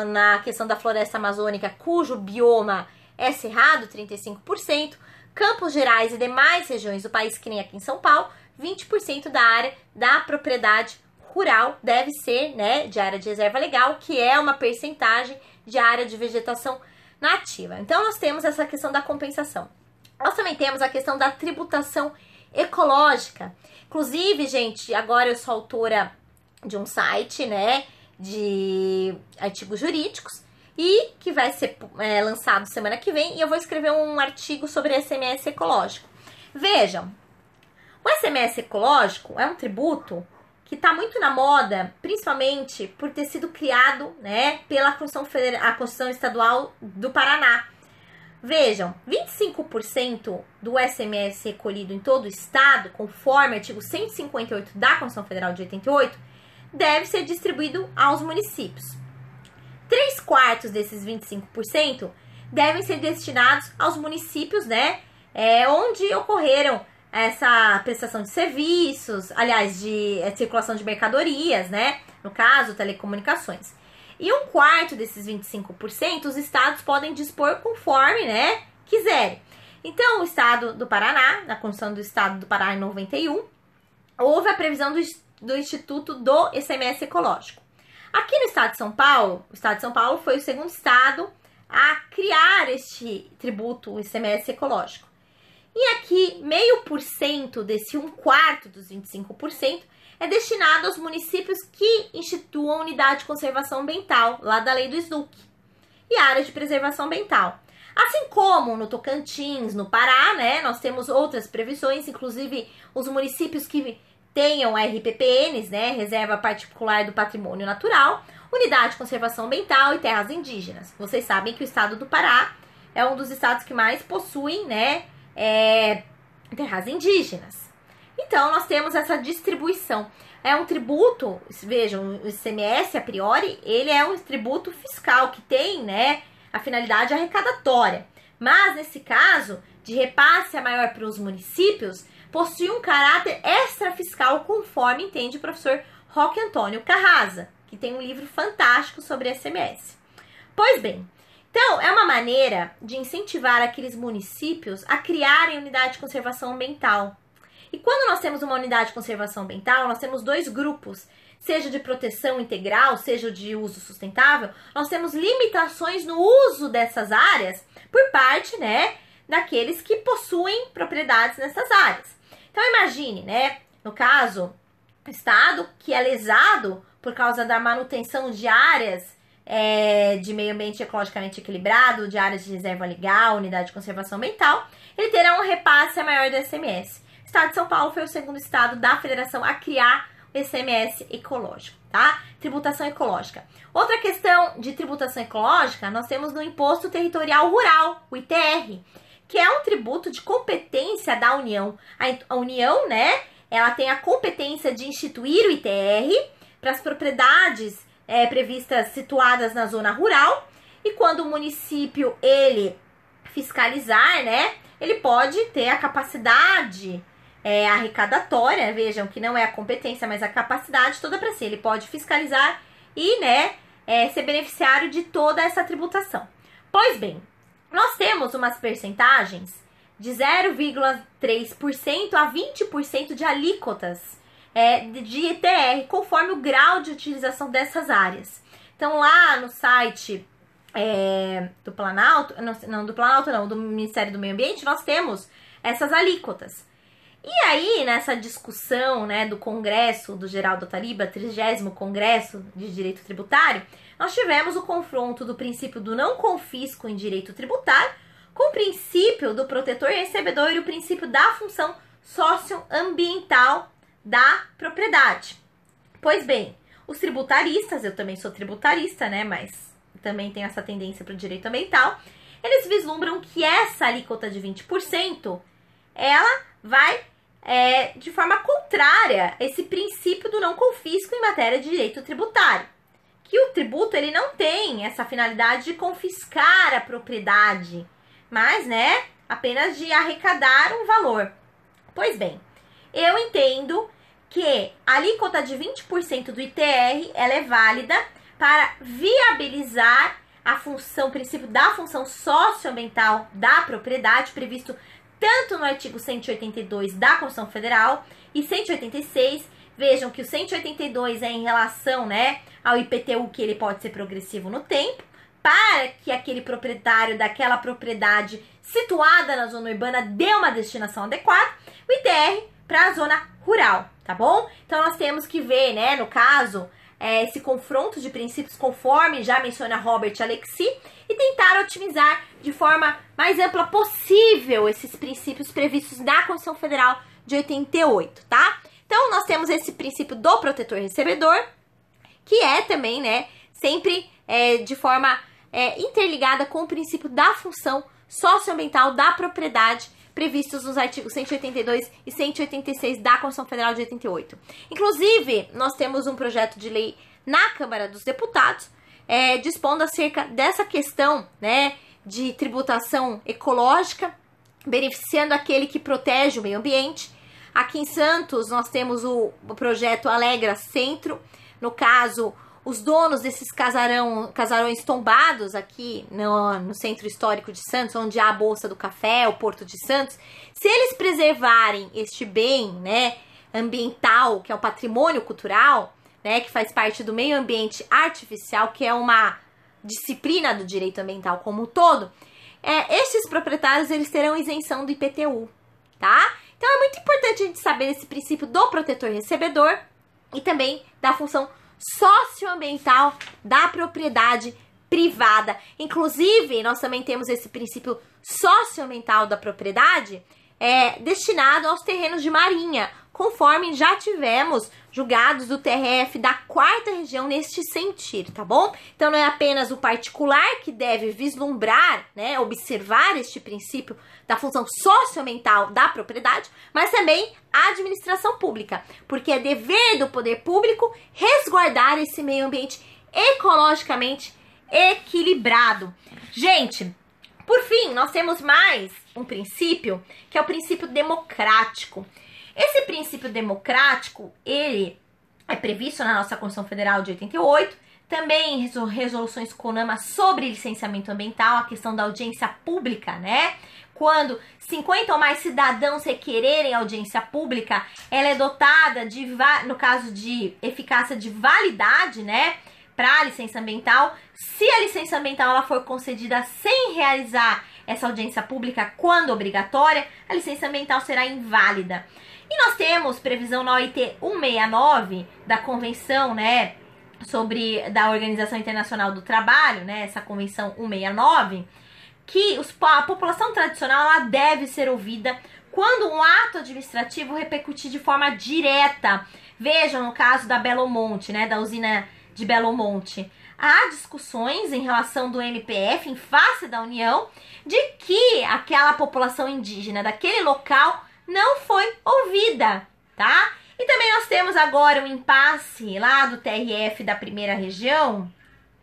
na questão da floresta amazônica, cujo bioma é cerrado, 35%, Campos Gerais e demais regiões do país, que nem aqui em São Paulo, 20% da área da propriedade rural deve ser, né, de área de reserva legal, que é uma percentagem de área de vegetação nativa. Então, nós temos essa questão da compensação. Nós também temos a questão da tributação ecológica. Inclusive, gente, agora eu sou autora de um site, né, de artigos jurídicos, e que vai ser lançado semana que vem, e eu vou escrever um artigo sobre ICMS ecológico. Vejam, o ICMS ecológico é um tributo que está muito na moda, principalmente por ter sido criado, né, pela Constituição Estadual do Paraná. Vejam, 25% do ICMS recolhido em todo o estado, conforme o artigo 158 da Constituição Federal de 88, deve ser distribuído aos municípios. 3/4 desses 25% devem ser destinados aos municípios, né, onde ocorreram essa prestação de serviços, aliás, de circulação de mercadorias, né, no caso, telecomunicações. E 1/4 desses 25% os estados podem dispor conforme, né, quiserem. Então, o estado do Paraná, na Constituição do Estado do Pará em 91, houve a previsão do Instituto do ICMS ecológico. Aqui no estado de São Paulo, o estado de São Paulo foi o segundo estado a criar este tributo, o ICMS ecológico. E aqui, 0,5% desse 1/4 dos 25% é destinado aos municípios que instituam unidade de conservação ambiental, lá da lei do SNUC, e área de preservação ambiental. Assim como no Tocantins, no Pará, né, nós temos outras previsões, inclusive os municípios que tenham RPPNs, né, Reserva Particular do Patrimônio Natural, Unidade de Conservação Ambiental e Terras Indígenas. Vocês sabem que o estado do Pará é um dos estados que mais possuem, né, terras indígenas. Então, nós temos essa distribuição. É um tributo, vejam, o ICMS, a priori, ele é um tributo fiscal que tem, né, a finalidade arrecadatória. Mas, nesse caso, de repasse maior para os municípios, possui um caráter extrafiscal, conforme entende o professor Roque Antônio Carrasa, que tem um livro fantástico sobre ICMS. Pois bem, então, é uma maneira de incentivar aqueles municípios a criarem unidade de conservação ambiental. E quando nós temos uma unidade de conservação ambiental, nós temos dois grupos, seja de proteção integral, seja de uso sustentável, nós temos limitações no uso dessas áreas por parte, né, daqueles que possuem propriedades nessas áreas. Então, imagine, né, no caso, o estado que é lesado por causa da manutenção de áreas de meio ambiente ecologicamente equilibrado, de áreas de reserva legal, unidade de conservação ambiental, ele terá um repasse maior do ICMS. O estado de São Paulo foi o segundo estado da federação a criar o ICMS ecológico, tá? Tributação ecológica. Outra questão de tributação ecológica, nós temos no Imposto Territorial Rural, o ITR, que é um tributo de competência da União. A União, né, ela tem a competência de instituir o ITR para as propriedades previstas situadas na zona rural, e quando o município, ele fiscalizar, né, ele pode ter a capacidade arrecadatória, vejam que não é a competência, mas a capacidade toda para si, ele pode fiscalizar e, né, ser beneficiário de toda essa tributação. Pois bem, nós temos umas percentagens de 0,3% a 20% de alíquotas de ITR, conforme o grau de utilização dessas áreas. Então, lá no site do Planalto, do Ministério do Meio Ambiente, nós temos essas alíquotas. E aí, nessa discussão, né, do Congresso do Geraldo Ataliba, 30º Congresso de Direito Tributário, nós tivemos o confronto do princípio do não confisco em direito tributário com o princípio do protetor recebedor e o princípio da função socioambiental da propriedade. Pois bem, os tributaristas, eu também sou tributarista, né, mas também tenho essa tendência para o direito ambiental, eles vislumbram que essa alíquota de 20%, ela vai de forma contrária a esse princípio do não confisco em matéria de direito tributário. Que o tributo, ele não tem essa finalidade de confiscar a propriedade, mas, né, apenas de arrecadar um valor. Pois bem, eu entendo que a alíquota de 20% do ITR, ela é válida para viabilizar o princípio da função socioambiental da propriedade, previsto tanto no artigo 182 da Constituição Federal e 186. Vejam que o 182 é em relação, né, ao IPTU, que ele pode ser progressivo no tempo, para que aquele proprietário daquela propriedade situada na zona urbana dê uma destinação adequada, o ITR para a zona rural, tá bom? Então, nós temos que ver, né, no caso, esse confronto de princípios, conforme já menciona Robert Alexy, e tentar otimizar de forma mais ampla possível esses princípios previstos na Constituição Federal de 88, tá? Então, nós temos esse princípio do protetor recebedor, que é também, né, sempre de forma interligada com o princípio da função socioambiental da propriedade, previstos nos artigos 182 e 186 da Constituição Federal de 88. Inclusive, nós temos um projeto de lei na Câmara dos Deputados, dispondo acerca dessa questão, né, de tributação ecológica, beneficiando aquele que protege o meio ambiente. Aqui em Santos, nós temos o projeto Alegra Centro. No caso, os donos desses casarões tombados aqui no Centro Histórico de Santos, onde há a Bolsa do Café, o Porto de Santos, se eles preservarem este bem, né, ambiental, que é o patrimônio cultural, né, que faz parte do meio ambiente artificial, que é uma disciplina do direito ambiental como um todo, estes proprietários, eles terão isenção do IPTU, tá? Então, é muito importante a gente saber esse princípio do protetor recebedor e também da função socioambiental da propriedade privada. Inclusive, nós também temos esse princípio socioambiental da propriedade destinado aos terrenos de marinha, conforme já tivemos julgados do TRF da 4ª região neste sentido, tá bom? Então não é apenas o particular que deve vislumbrar, né, observar este princípio da função socioambiental da propriedade, mas também a administração pública, porque é dever do poder público resguardar esse meio ambiente ecologicamente equilibrado. Gente, por fim, nós temos mais um princípio, que é o princípio democrático. Esse princípio democrático, ele é previsto na nossa Constituição Federal de 88, também em resoluções CONAMA sobre licenciamento ambiental, a questão da audiência pública, né? Quando 50 ou mais cidadãos requererem audiência pública, ela é dotada de, no caso de eficácia de validade, né? Para a licença ambiental. Se a licença ambiental ela for concedida sem realizar essa audiência pública quando obrigatória, a licença ambiental será inválida. E nós temos previsão na OIT 169 da Convenção, né, da Organização Internacional do Trabalho, né, essa Convenção 169, que a população tradicional ela deve ser ouvida quando um ato administrativo repercutir de forma direta. Vejam no caso da Belo Monte, né, da usina de Belo Monte. Há discussões em relação do MPF em face da União de que aquela população indígena daquele local não foi ouvida, tá? E também nós temos agora um impasse lá do TRF da 1ª região,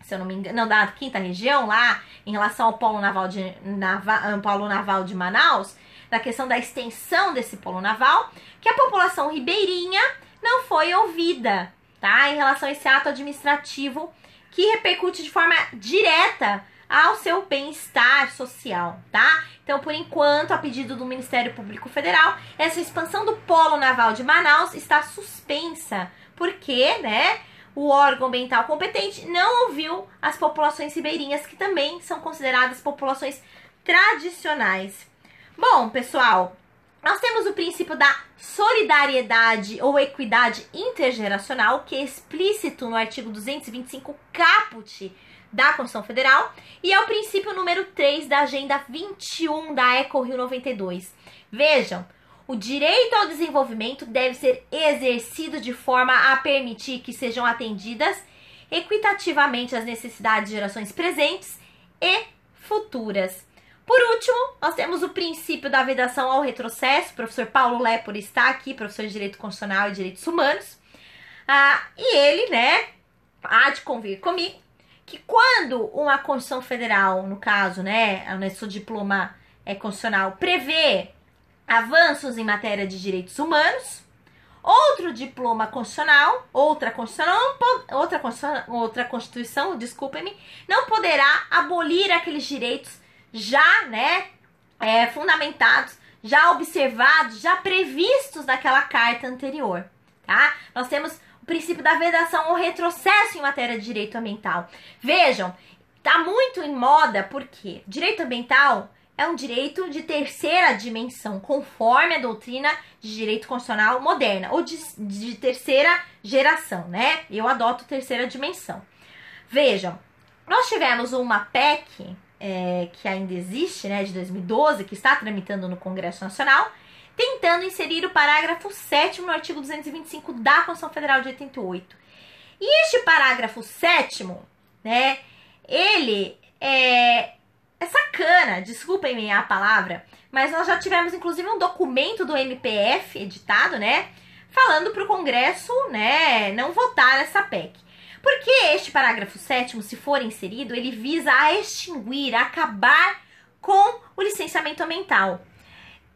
se eu não me engano, não, da 5ª região lá, em relação ao polo naval de Manaus, da questão da extensão desse polo naval, que a população ribeirinha não foi ouvida, tá? Em relação a esse ato administrativo que repercute de forma direta ao seu bem-estar social, tá? Então, por enquanto, a pedido do Ministério Público Federal, essa expansão do polo naval de Manaus está suspensa, porque, né, o órgão ambiental competente não ouviu as populações ribeirinhas, que também são consideradas populações tradicionais. Bom, pessoal, nós temos o princípio da solidariedade ou equidade intergeracional, que é explícito no artigo 225 caput da Constituição Federal, e é o princípio número 3 da Agenda 21 da Eco Rio 92. Vejam, o direito ao desenvolvimento deve ser exercido de forma a permitir que sejam atendidas equitativamente as necessidades de gerações presentes e futuras. Por último, nós temos o princípio da vedação ao retrocesso. O professor Paulo Lepore está aqui, professor de Direito Constitucional e Direitos Humanos. E ele, né, há de convir comigo que quando uma Constituição Federal, no caso, né, o seu diploma constitucional, prevê avanços em matéria de direitos humanos, outro diploma constitucional, outra Constituição, desculpem-me, não poderá abolir aqueles direitos já, né, fundamentados, já observados, já previstos naquela carta anterior, tá? Nós temos o princípio da vedação ou retrocesso em matéria de direito ambiental. Vejam, tá muito em moda porque direito ambiental é um direito de terceira dimensão, conforme a doutrina de direito constitucional moderna, ou de terceira geração, né? Eu adoto terceira dimensão. Vejam, nós tivemos uma PEC que ainda existe, né, de 2012, que está tramitando no Congresso Nacional, tentando inserir o parágrafo 7º no artigo 225 da Constituição Federal de 88. E este parágrafo 7º, né, ele é sacana, desculpem-me a palavra, mas nós já tivemos inclusive um documento do MPF editado, né, falando para o Congresso, né, não votar essa PEC. Porque este parágrafo 7º, se for inserido, ele visa a extinguir, a acabar com o licenciamento ambiental.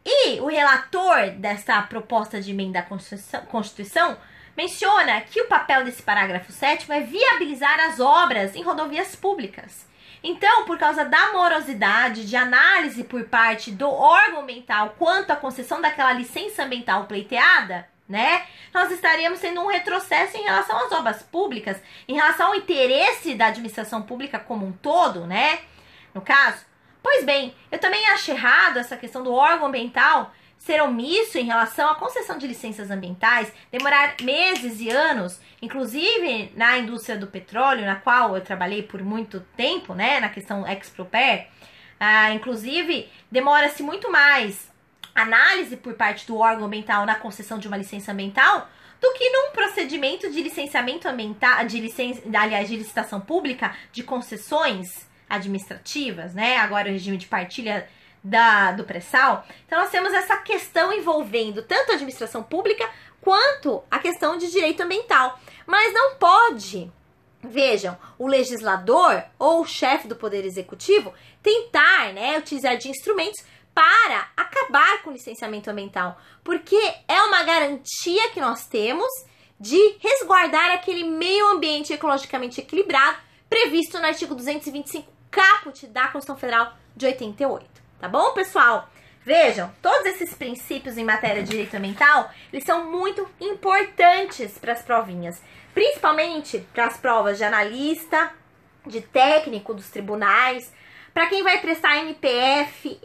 E o relator desta proposta de emenda à Constituição menciona que o papel desse parágrafo 7º é viabilizar as obras em rodovias públicas. Então, por causa da morosidade de análise por parte do órgão ambiental quanto à concessão daquela licença ambiental pleiteada, né, nós estaríamos tendo um retrocesso em relação às obras públicas, em relação ao interesse da administração pública como um todo, né, no caso. Pois bem, eu também acho errado essa questão do órgão ambiental ser omisso em relação à concessão de licenças ambientais, demorar meses e anos, inclusive na indústria do petróleo, na qual eu trabalhei por muito tempo, né, na questão ex-proper, inclusive demora-se muito mais análise por parte do órgão ambiental na concessão de uma licença ambiental do que num procedimento de licenciamento ambiental, de licitação pública, de concessões administrativas, né? Agora o regime de partilha do pré-sal. Então nós temos essa questão envolvendo tanto a administração pública quanto a questão de direito ambiental. Mas não pode, vejam, o legislador ou o chefe do Poder Executivo tentar, né, utilizar de instrumentos para acabar com o licenciamento ambiental, porque é uma garantia que nós temos de resguardar aquele meio ambiente ecologicamente equilibrado previsto no artigo 225 caput da Constituição Federal de 88. Tá bom, pessoal? Vejam, todos esses princípios em matéria de direito ambiental, eles são muito importantes para as provinhas, principalmente para as provas de analista, de técnico dos tribunais. Para quem vai prestar MPF,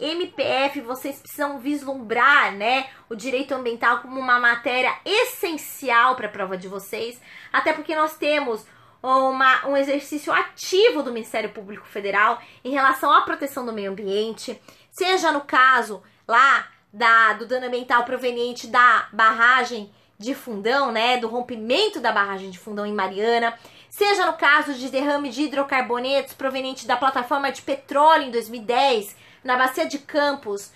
vocês precisam vislumbrar, né, o direito ambiental como uma matéria essencial para a prova de vocês, até porque nós temos um exercício ativo do Ministério Público Federal em relação à proteção do meio ambiente, seja no caso lá do dano ambiental proveniente da barragem de Fundão, né, do rompimento da barragem de Fundão em Mariana, seja no caso de derrame de hidrocarbonetos proveniente da plataforma de petróleo em 2010, na Bacia de Campos,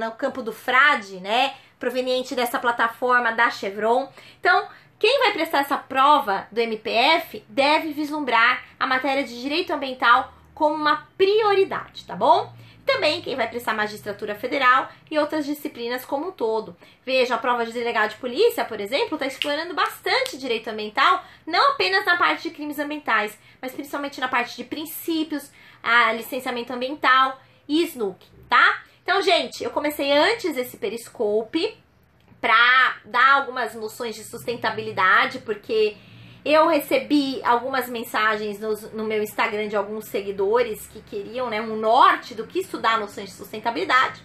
no campo do Frade, né, proveniente dessa plataforma da Chevron. Então, quem vai prestar essa prova do MPF deve vislumbrar a matéria de direito ambiental como uma prioridade, tá bom? Também quem vai prestar magistratura federal e outras disciplinas como um todo. Veja, a prova de delegado de polícia, por exemplo, está explorando bastante direito ambiental, não apenas na parte de crimes ambientais, mas principalmente na parte de princípios, licenciamento ambiental e SNUC, tá? Então, gente, eu comecei antes esse Periscope para dar algumas noções de sustentabilidade, porque eu recebi algumas mensagens no meu Instagram de alguns seguidores que queriam, né, um norte do que estudar noções de sustentabilidade.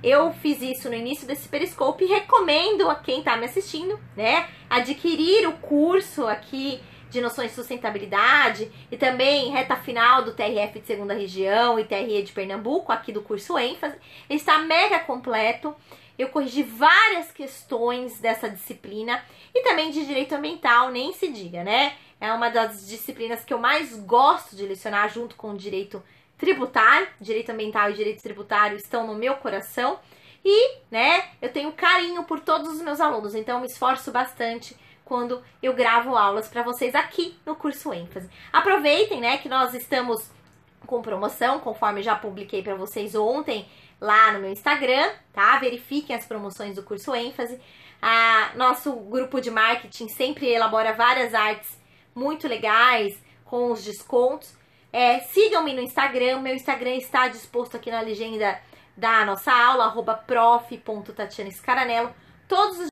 Eu fiz isso no início desse Periscope e recomendo a quem está me assistindo, né, adquirir o curso aqui de noções de sustentabilidade e também reta final do TRF de Segunda Região e TRE de Pernambuco, aqui do curso ênfase. Ele está mega completo. Eu corrigi várias questões dessa disciplina e também de direito ambiental, nem se diga, né? É uma das disciplinas que eu mais gosto de lecionar junto com o direito tributário. Direito ambiental e direito tributário estão no meu coração e, né, eu tenho carinho por todos os meus alunos, então eu me esforço bastante quando eu gravo aulas para vocês aqui no curso ênfase. Aproveitem, né, que nós estamos com promoção, conforme já publiquei para vocês ontem, lá no meu Instagram, tá? Verifiquem as promoções do curso ênfase. Nosso grupo de marketing sempre elabora várias artes muito legais com os descontos. Sigam-me no Instagram, meu Instagram está disposto aqui na legenda da nossa aula, @prof.tatiana Scaranello. Todos os